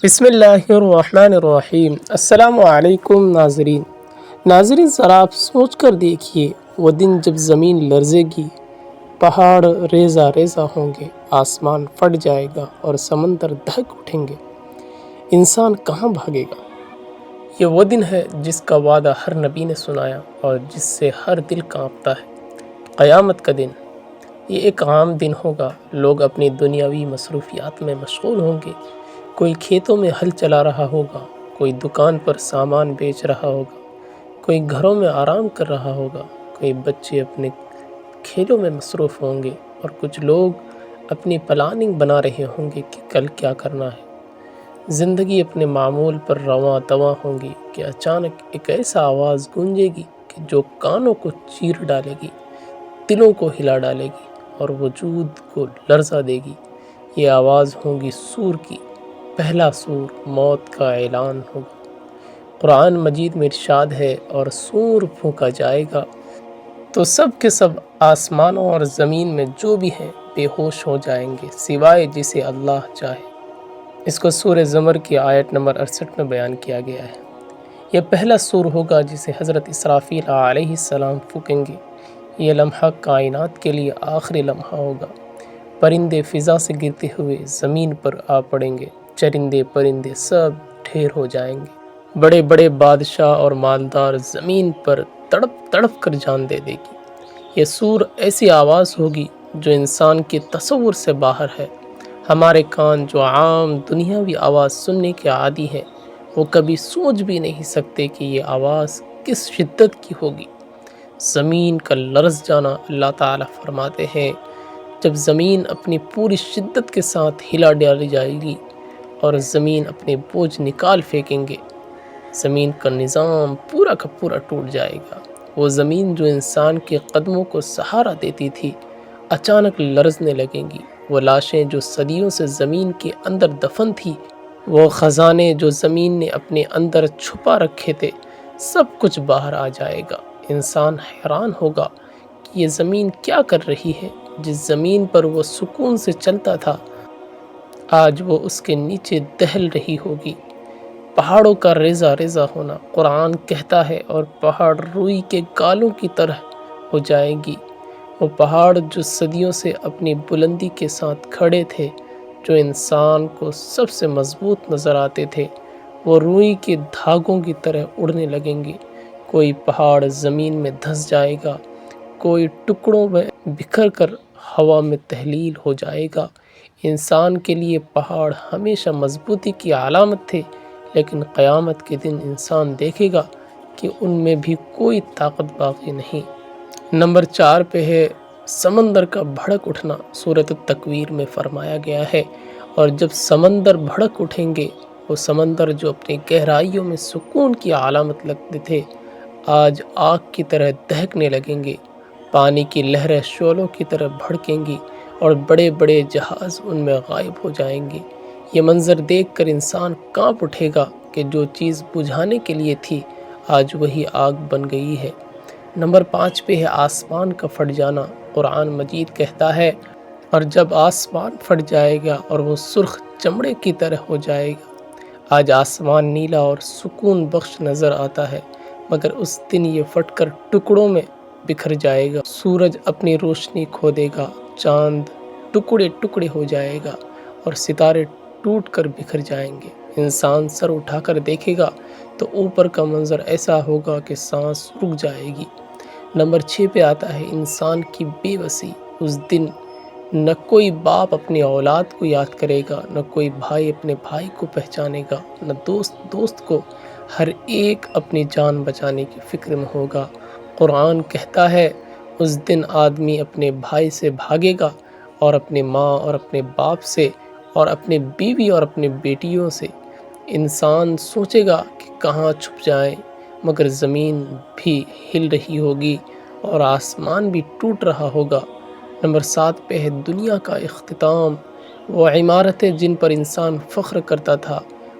بسم اللہ الرحمن الرحیم۔ السلام علیکم ناظرین ذرا آپ سوچ کر دیکھیے، وہ دن جب زمین لرزے گی، پہاڑ ریزہ ریزہ ہوں گے، آسمان پھٹ جائے گا اور سمندر دہک اٹھیں گے، انسان کہاں بھاگے گا؟ یہ وہ دن ہے جس کا وعدہ ہر نبی نے سنایا اور جس سے ہر دل کانپتا ہے، قیامت کا دن۔ یہ ایک عام دن ہوگا، لوگ اپنی دنیاوی مصروفیات میں مشغول ہوں گے، کوئی کھیتوں میں ہل چلا رہا ہوگا، کوئی دکان پر سامان بیچ رہا ہوگا، کوئی گھروں میں آرام کر رہا ہوگا، کوئی بچے اپنے کھیلوں میں مصروف ہوں گے اور کچھ لوگ اپنی پلاننگ بنا رہے ہوں گے کہ کل کیا کرنا ہے۔ زندگی اپنے معمول پر رواں دواں ہوں گی کہ اچانک ایک ایسا آواز گونجے گی کہ جو کانوں کو چیر ڈالے گی، دلوں کو ہلا ڈالے گی اور وجود کو لرزا دے گی۔ یہ آواز ہوگی سور کی، پہلا سور، موت کا اعلان ہوگا۔ قرآن مجید میں ارشاد ہے، اور سور پھونکا جائے گا تو سب کے سب آسمانوں اور زمین میں جو بھی ہیں بے ہوش ہو جائیں گے، سوائے جسے اللہ چاہے۔ اس کو سورہ زمر کی آیت نمبر 68 میں بیان کیا گیا ہے۔ یہ پہلا سور ہوگا جسے حضرت اسرافیل علیہ السلام پھونکیں گے۔ یہ لمحہ کائنات کے لیے آخری لمحہ ہوگا۔ پرندے فضا سے گرتے ہوئے زمین پر آ پڑیں گے، چرندے پرندے سب ڈھیر ہو جائیں گے، بڑے بڑے بادشاہ اور مالدار زمین پر تڑپ تڑپ کر جان دے گی۔ یہ سور ایسی آواز ہوگی جو انسان کے تصور سے باہر ہے۔ ہمارے کان جو عام دنیاوی آواز سننے کے عادی ہیں، وہ کبھی سوچ بھی نہیں سکتے کہ یہ آواز کس شدت کی ہوگی۔ زمین کا لرز جانا، اللہ تعالیٰ فرماتے ہیں، جب زمین اپنی پوری شدت کے ساتھ ہلا ڈالی جائے گی اور زمین اپنے بوجھ نکال پھینکیں گے، زمین کا نظام پورا کا پورا ٹوٹ جائے گا۔ وہ زمین جو انسان کے قدموں کو سہارا دیتی تھی، اچانک لرزنے لگیں گی۔ وہ لاشیں جو صدیوں سے زمین کے اندر دفن تھی، وہ خزانے جو زمین نے اپنے اندر چھپا رکھے تھے، سب کچھ باہر آ جائے گا۔ انسان حیران ہوگا کہ یہ زمین کیا کر رہی ہے۔ جس زمین پر وہ سکون سے چلتا تھا، آج وہ اس کے نیچے دہل رہی ہوگی۔ پہاڑوں کا ریزہ ریزہ ہونا، قرآن کہتا ہے، اور پہاڑ روئی کے گالوں کی طرح ہو جائے گی۔ وہ پہاڑ جو صدیوں سے اپنی بلندی کے ساتھ کھڑے تھے، جو انسان کو سب سے مضبوط نظر آتے تھے، وہ روئی کے دھاگوں کی طرح اڑنے لگیں گے۔ کوئی پہاڑ زمین میں دھس جائے گا، کوئی ٹکڑوں میں بکھر کر ہوا میں تحلیل ہو جائے گا۔ انسان کے لیے پہاڑ ہمیشہ مضبوطی کی علامت تھے، لیکن قیامت کے دن انسان دیکھے گا کہ ان میں بھی کوئی طاقت باقی نہیں۔ نمبر 4 پہ ہے سمندر کا بھڑک اٹھنا۔ سورۃ التکویر میں فرمایا گیا ہے، اور جب سمندر بھڑک اٹھیں گے، وہ سمندر جو اپنی گہرائیوں میں سکون کی علامت لگتے تھے، آج آگ کی طرح دہکنے لگیں گے۔ پانی کی لہریں شعلوں کی طرح بھڑکیں گی اور بڑے بڑے جہاز ان میں غائب ہو جائیں گے۔ یہ منظر دیکھ کر انسان کانپ اٹھے گا کہ جو چیز بجھانے کے لیے تھی، آج وہی آگ بن گئی ہے۔ نمبر 5 پہ ہے آسمان کا پھٹ جانا۔ قرآن مجید کہتا ہے، اور جب آسمان پھٹ جائے گا اور وہ سرخ چمڑے کی طرح ہو جائے گا۔ آج آسمان نیلا اور سکون بخش نظر آتا ہے، مگر اس دن یہ پھٹ کر ٹکڑوں میں بکھر جائے گا۔ سورج اپنی روشنی کھو دے گا، چاند ٹکڑے ٹکڑے ہو جائے گا اور ستارے ٹوٹ کر بکھر جائیں گے۔ انسان سر اٹھا کر دیکھے گا تو اوپر کا منظر ایسا ہوگا کہ سانس رک جائے گی۔ نمبر 6 پہ آتا ہے انسان کی بے بسی۔ اس دن نہ کوئی باپ اپنی اولاد کو یاد کرے گا، نہ کوئی بھائی اپنے بھائی کو پہچانے گا، نہ دوست دوست کو۔ ہر ایک اپنی جان بچانے کی فکر میں ہوگا۔ قرآن کہتا ہے، اس دن آدمی اپنے بھائی سے بھاگے گا اور اپنے ماں اور اپنے باپ سے اور اپنے بیوی اور اپنے بیٹیوں سے۔ انسان سوچے گا کہ کہاں چھپ جائیں، مگر زمین بھی ہل رہی ہوگی اور آسمان بھی ٹوٹ رہا ہوگا۔ نمبر 7 پہ ہے دنیا کا اختتام۔ وہ عمارتیں جن پر انسان فخر کرتا تھا،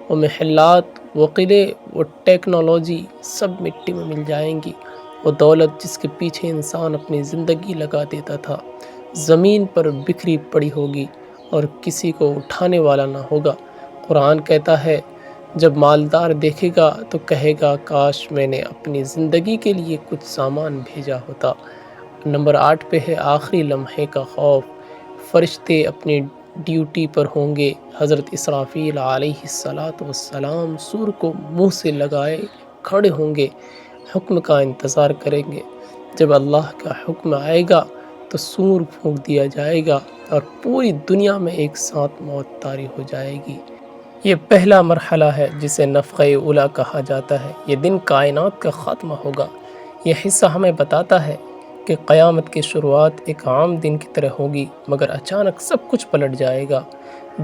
وہ محلات، وہ قلعے، وہ ٹیکنالوجی، سب مٹی میں مل جائیں گی۔ وہ دولت جس کے پیچھے انسان اپنی زندگی لگا دیتا تھا، زمین پر بکھری پڑی ہوگی اور کسی کو اٹھانے والا نہ ہوگا۔ قرآن کہتا ہے جب مالدار دیکھے گا تو کہے گا کاش میں نے اپنی زندگی کے لیے کچھ سامان بھیجا ہوتا۔ نمبر 8 پہ ہے آخری لمحے کا خوف۔ فرشتے اپنی ڈیوٹی پر ہوں گے۔ حضرت اسرافیل علیہ السلام سور کو منہ سے لگائے کھڑے ہوں گے، حکم کا انتظار کریں گے۔ جب اللہ کا حکم آئے گا تو سور پھونک دیا جائے گا اور پوری دنیا میں ایک ساتھ موت طاری ہو جائے گی۔ یہ پہلا مرحلہ ہے جسے نفخہ اولی کہا جاتا ہے۔ یہ دن کائنات کا خاتمہ ہوگا۔ یہ حصہ ہمیں بتاتا ہے کہ قیامت کی شروعات ایک عام دن کی طرح ہوگی، مگر اچانک سب کچھ پلٹ جائے گا۔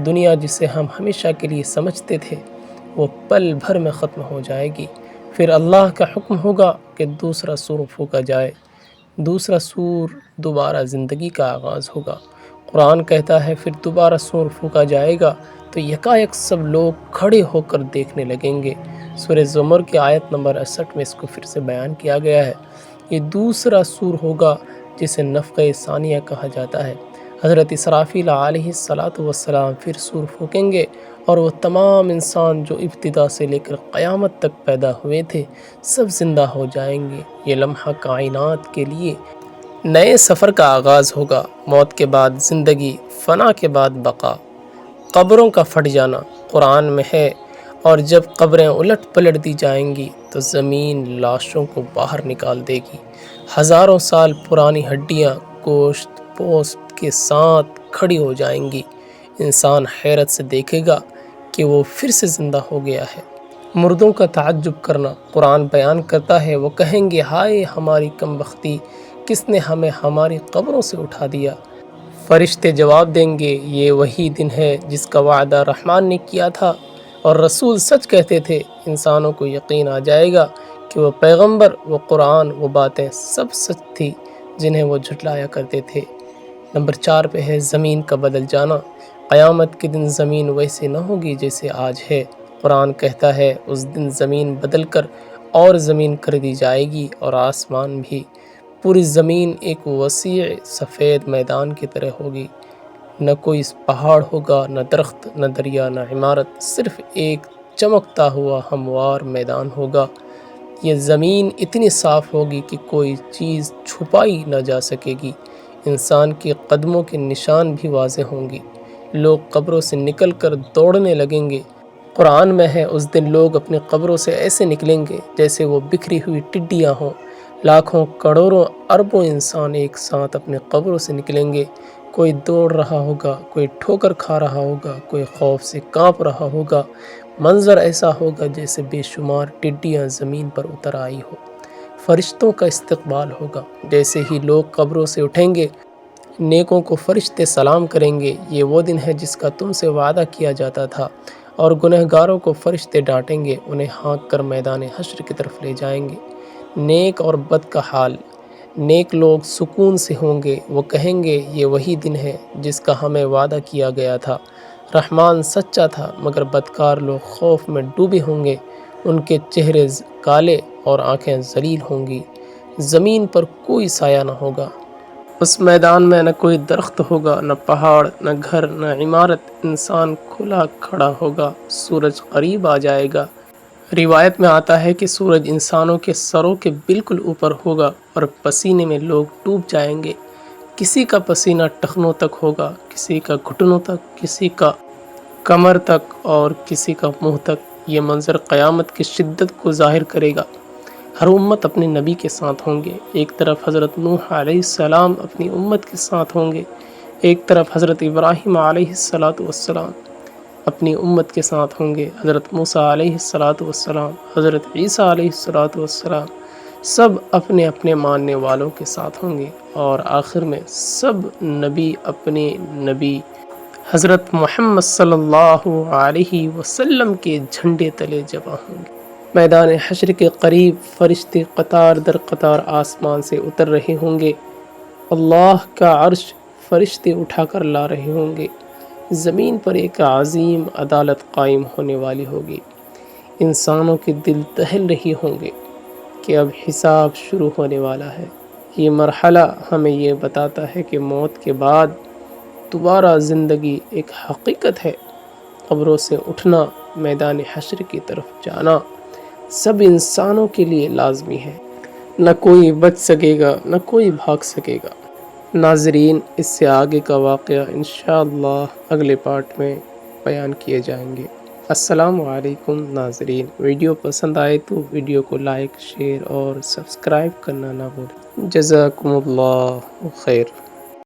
دنیا جسے ہم ہمیشہ کے لیے سمجھتے تھے وہ پل بھر میں ختم ہو جائے گی۔ پھر اللہ کا حکم ہوگا کہ دوسرا سور پھونکا جائے۔ دوسرا سور دوبارہ زندگی کا آغاز ہوگا۔ قرآن کہتا ہے پھر دوبارہ سور پھونکا جائے گا تو یکایک سب لوگ کھڑے ہو کر دیکھنے لگیں گے۔ سورہ زمر کی آیت نمبر 68 میں اس کو پھر سے بیان کیا گیا ہے۔ یہ دوسرا سور ہوگا جسے نفخہ ثانیہ کہا جاتا ہے۔ حضرت اسرافیل علیہ السلام پھر سور پھونکیں گے اور وہ تمام انسان جو ابتدا سے لے کر قیامت تک پیدا ہوئے تھے سب زندہ ہو جائیں گے۔ یہ لمحہ کائنات کے لیے نئے سفر کا آغاز ہوگا۔ موت کے بعد زندگی، فنا کے بعد بقا۔ قبروں کا پھٹ جانا قرآن میں ہے، اور جب قبریں الٹ پلٹ دی جائیں گی تو زمین لاشوں کو باہر نکال دے گی۔ ہزاروں سال پرانی ہڈیاں گوشت پوست کے ساتھ کھڑی ہو جائیں گی۔ انسان حیرت سے دیکھے گا کہ وہ پھر سے زندہ ہو گیا ہے۔ مردوں کا تعجب کرنا قرآن بیان کرتا ہے، وہ کہیں گے ہائے ہماری کم بختی، کس نے ہمیں ہماری قبروں سے اٹھا دیا؟ فرشتے جواب دیں گے یہ وہی دن ہے جس کا وعدہ رحمان نے کیا تھا اور رسول سچ کہتے تھے۔ انسانوں کو یقین آ جائے گا کہ وہ پیغمبر، وہ قرآن، وہ باتیں سب سچ تھی جنہیں وہ جھٹلایا کرتے تھے۔ نمبر 4 پہ ہے زمین کا بدل جانا۔ قیامت کے دن زمین ویسے نہ ہوگی جیسے آج ہے۔ قرآن کہتا ہے اس دن زمین بدل کر اور زمین کر دی جائے گی اور آسمان بھی۔ پوری زمین ایک وسیع سفید میدان کی طرح ہوگی۔ نہ کوئی پہاڑ ہوگا، نہ درخت، نہ دریا، نہ عمارت، صرف ایک چمکتا ہوا ہموار میدان ہوگا۔ یہ زمین اتنی صاف ہوگی کہ کوئی چیز چھپائی نہ جا سکے گی۔ انسان کے قدموں کے نشان بھی واضح ہوں گے۔ لوگ قبروں سے نکل کر دوڑنے لگیں گے۔ قرآن میں ہے اس دن لوگ اپنی قبروں سے ایسے نکلیں گے جیسے وہ بکھری ہوئی ٹڈیاں ہوں۔ لاکھوں کروڑوں اربوں انسان ایک ساتھ اپنی قبروں سے نکلیں گے۔ کوئی دوڑ رہا ہوگا، کوئی ٹھوکر کھا رہا ہوگا، کوئی خوف سے کانپ رہا ہوگا۔ منظر ایسا ہوگا جیسے بے شمار ٹڈیاں زمین پر اتر آئی ہو۔ فرشتوں کا استقبال ہوگا۔ جیسے ہی لوگ قبروں سے اٹھیں گے نیکوں کو فرشتے سلام کریں گے، یہ وہ دن ہے جس کا تم سے وعدہ کیا جاتا تھا، اور گنہگاروں کو فرشتے ڈانٹیں گے، انہیں ہانک کر میدان حشر کی طرف لے جائیں گے۔ نیک اور بد کا حال۔ نیک لوگ سکون سے ہوں گے، وہ کہیں گے یہ وہی دن ہے جس کا ہمیں وعدہ کیا گیا تھا۔ رحمان سچا تھا، مگر بدکار لوگ خوف میں ڈوبے ہوں گے، ان کے چہرے کالے اور آنکھیں ذلیل ہوں گی۔ زمین پر کوئی سایہ نہ ہوگا۔ اس میدان میں نہ کوئی درخت ہوگا، نہ پہاڑ، نہ گھر، نہ عمارت۔ انسان کھلا کھڑا ہوگا، سورج قریب آ جائے گا۔ روایت میں آتا ہے کہ سورج انسانوں کے سروں کے بالکل اوپر ہوگا اور پسینے میں لوگ ڈوب جائیں گے۔ کسی کا پسینہ ٹخنوں تک ہوگا، کسی کا گھٹنوں تک، کسی کا کمر تک اور کسی کا منہ تک۔ یہ منظر قیامت کی شدت کو ظاہر کرے گا۔ ہر امت اپنے نبی کے ساتھ ہوں گے۔ ایک طرف حضرت نوح علیہ السلام اپنی امت کے ساتھ ہوں گے، ایک طرف حضرت ابراہیم علیہ السلام اپنی امت کے ساتھ ہوں گے، حضرت موسیٰ علیہ السلام، حضرت عیسیٰ علیہ السلام، سب اپنے اپنے ماننے والوں کے ساتھ ہوں گے، اور آخر میں سب نبی اپنے نبی حضرت محمد صلی اللہ علیہ وسلم کے جھنڈے تلے جمع ہوں گے۔ میدان حشر کے قریب فرشتے قطار در قطار آسمان سے اتر رہے ہوں گے۔ اللہ کا عرش فرشتے اٹھا کر لا رہے ہوں گے۔ زمین پر ایک عظیم عدالت قائم ہونے والی ہوگی۔ انسانوں کے دل دہل رہی ہوں گے کہ اب حساب شروع ہونے والا ہے۔ یہ مرحلہ ہمیں یہ بتاتا ہے کہ موت کے بعد دوبارہ زندگی ایک حقیقت ہے۔ قبروں سے اٹھنا، میدان حشر کی طرف جانا سب انسانوں کے لیے لازمی ہے، نہ کوئی بچ سکے گا، نہ کوئی بھاگ سکے گا۔ ناظرین، اس سے آگے کا واقعہ انشاءاللہ اگلے پارٹ میں بیان کیے جائیں گے۔ السلام علیکم ناظرین، ویڈیو پسند آئے تو ویڈیو کو لائک، شیئر اور سبسکرائب کرنا نہ بھولیں۔ جزاکم اللہ خیر۔